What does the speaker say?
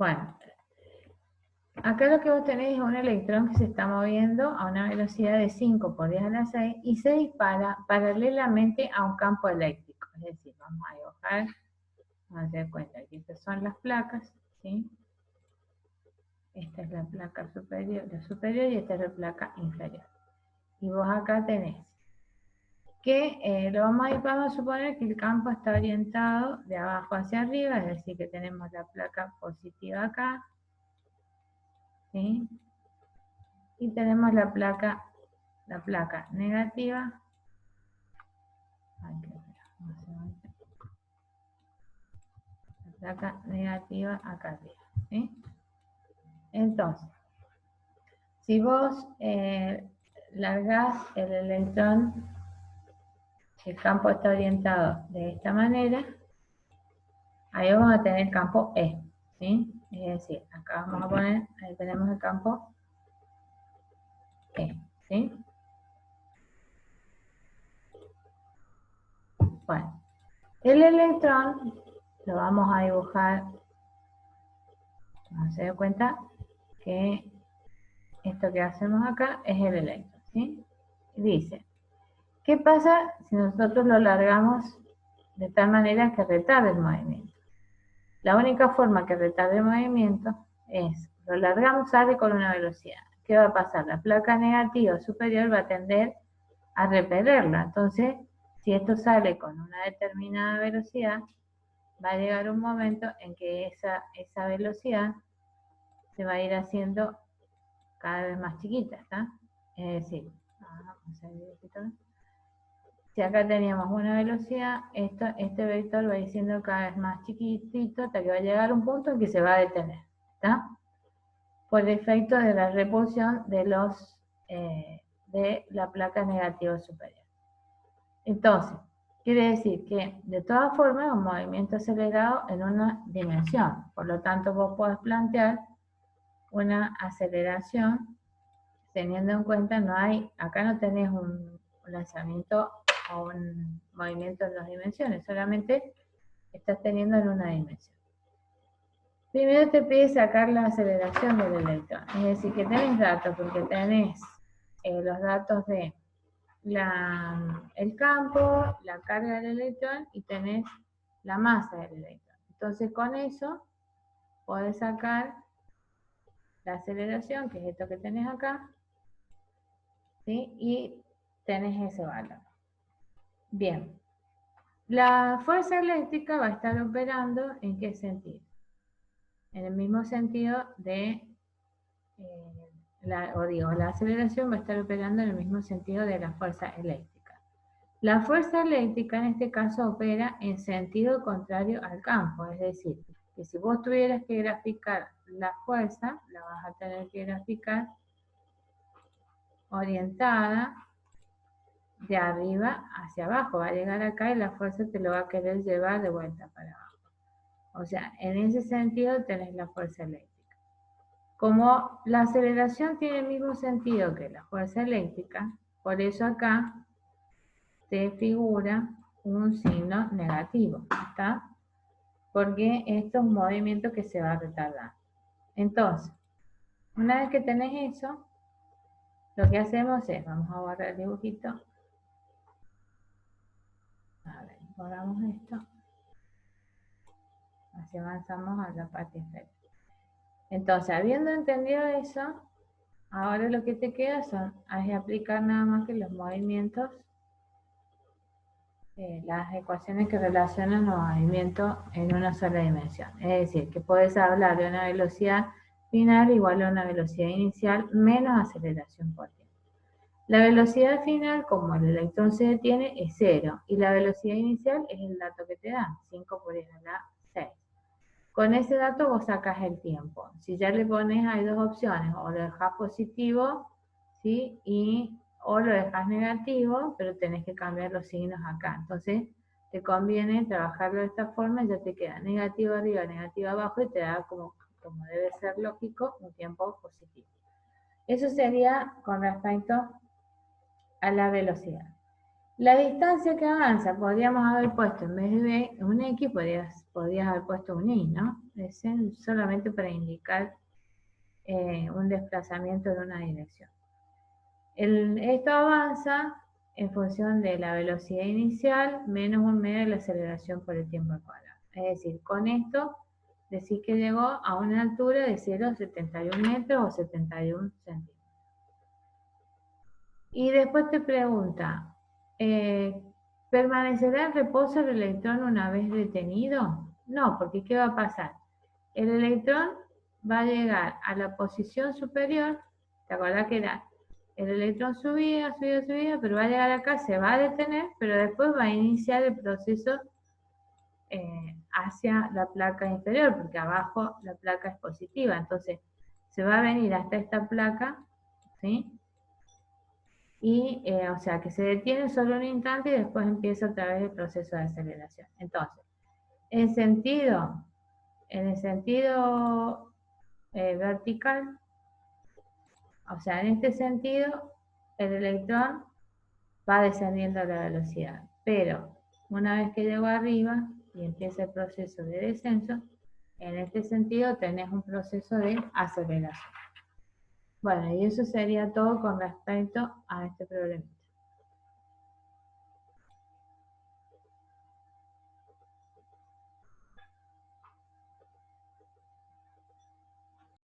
Bueno, acá lo que vos tenés es un electrón que se está moviendo a una velocidad de 5 por 10 a la 6 y se dispara paralelamente a un campo eléctrico. Es decir, vamos a dibujar, vamos a dar cuenta que estas son las placas, ¿sí? Esta es la placa superior, y esta es la placa inferior. Y vos acá tenés que vamos a suponer que el campo está orientado de abajo hacia arriba, es decir, que tenemos la placa positiva acá, ¿sí? Y tenemos la placa negativa, la placa negativa acá arriba, ¿sí? Entonces, si vos largás el electrón, el campo está orientado de esta manera, ahí vamos a tener el campo E, ¿sí? Es decir, acá vamos a poner, ahí tenemos el campo E, ¿sí? Bueno, el electrón lo vamos a dibujar, vamos a dar cuenta que esto que hacemos acá es el electrón, ¿sí? Dice, ¿qué pasa si nosotros lo largamos de tal manera que retarde el movimiento? La única forma que retarde el movimiento es, lo largamos, sale con una velocidad. ¿Qué va a pasar? La placa negativa superior va a tender a repelerla. Entonces, si esto sale con una determinada velocidad, va a llegar un momento en que esa velocidad se va a ir haciendo cada vez más chiquita, ¿está? Es decir, vamos a ver, si acá teníamos una velocidad, este vector va siendo cada vez más chiquitito hasta que va a llegar a un punto en que se va a detener, ¿está? Por efecto de la repulsión de la placa negativa superior. Entonces, quiere decir que de todas formas es un movimiento acelerado en una dimensión. Por lo tanto, vos podés plantear una aceleración teniendo en cuenta, acá no tenés un lanzamiento o un movimiento en dos dimensiones, solamente estás teniendo en una dimensión. Primero te pide sacar la aceleración del electrón, es decir, que tenés datos, porque tenés los datos de el campo, la carga del electrón y tenés la masa del electrón. Entonces con eso podés sacar la aceleración, que es esto que tenés acá, ¿sí? Y tenés ese valor. Bien, la fuerza eléctrica va a estar operando ¿en qué sentido? En el mismo sentido de, la aceleración va a estar operando en el mismo sentido de la fuerza eléctrica. La fuerza eléctrica en este caso opera en sentido contrario al campo, es decir, que si vos tuvieras que graficar la fuerza, la vas a tener que graficar orientada de arriba hacia abajo, va a llegar acá y la fuerza te lo va a querer llevar de vuelta para abajo. O sea, en ese sentido tenés la fuerza eléctrica. Como la aceleración tiene el mismo sentido que la fuerza eléctrica, por eso acá te figura un signo negativo, ¿está? Porque esto es un movimiento que se va a retardar. Entonces, una vez que tenés eso, lo que hacemos es, vamos a borrar el dibujito. A ver, borramos esto. Así avanzamos a la parte inferior. Entonces, habiendo entendido eso, ahora lo que te queda es aplicar nada más que los movimientos, las ecuaciones que relacionan los movimientos en una sola dimensión. Es decir, que puedes hablar de una velocidad final igual a una velocidad inicial menos aceleración por tiempo. La velocidad final, como el electrón se detiene, es 0. Y la velocidad inicial es el dato que te dan, 5 por 10 a la 6. Con ese dato vos sacas el tiempo. Si ya le pones, hay dos opciones, o lo dejas positivo, ¿sí? O lo dejas negativo, pero tenés que cambiar los signos acá. Entonces, te conviene trabajarlo de esta forma, ya te queda negativo arriba, negativo abajo, y te da, como debe ser lógico, un tiempo positivo. Eso sería con respecto a la velocidad. La distancia que avanza, podríamos haber puesto en vez de un X, podrías haber puesto un Y, ¿no? Es solamente para indicar un desplazamiento en una dirección. Esto avanza en función de la velocidad inicial menos un medio de la aceleración por el tiempo al cuadrado. Es decir, con esto decís que llegó a una altura de 0,71 metros o 71 centímetros. Y después te pregunta, ¿permanecerá en reposo el electrón una vez detenido? No, porque ¿qué va a pasar? El electrón va a llegar a la posición superior, ¿te acuerdas que era? El electrón subía, subía, subía, pero va a llegar acá, se va a detener, pero después va a iniciar el proceso hacia la placa inferior, porque abajo la placa es positiva, entonces se va a venir hasta esta placa, ¿sí? Y, o sea, que se detiene solo un instante y después empieza otra vez el proceso de aceleración. Entonces, en el sentido vertical, o sea, en este sentido, el electrón va descendiendo a la velocidad, pero una vez que llegó arriba y empieza el proceso de descenso, en este sentido tenés un proceso de aceleración. Bueno, y eso sería todo con respecto a este problema.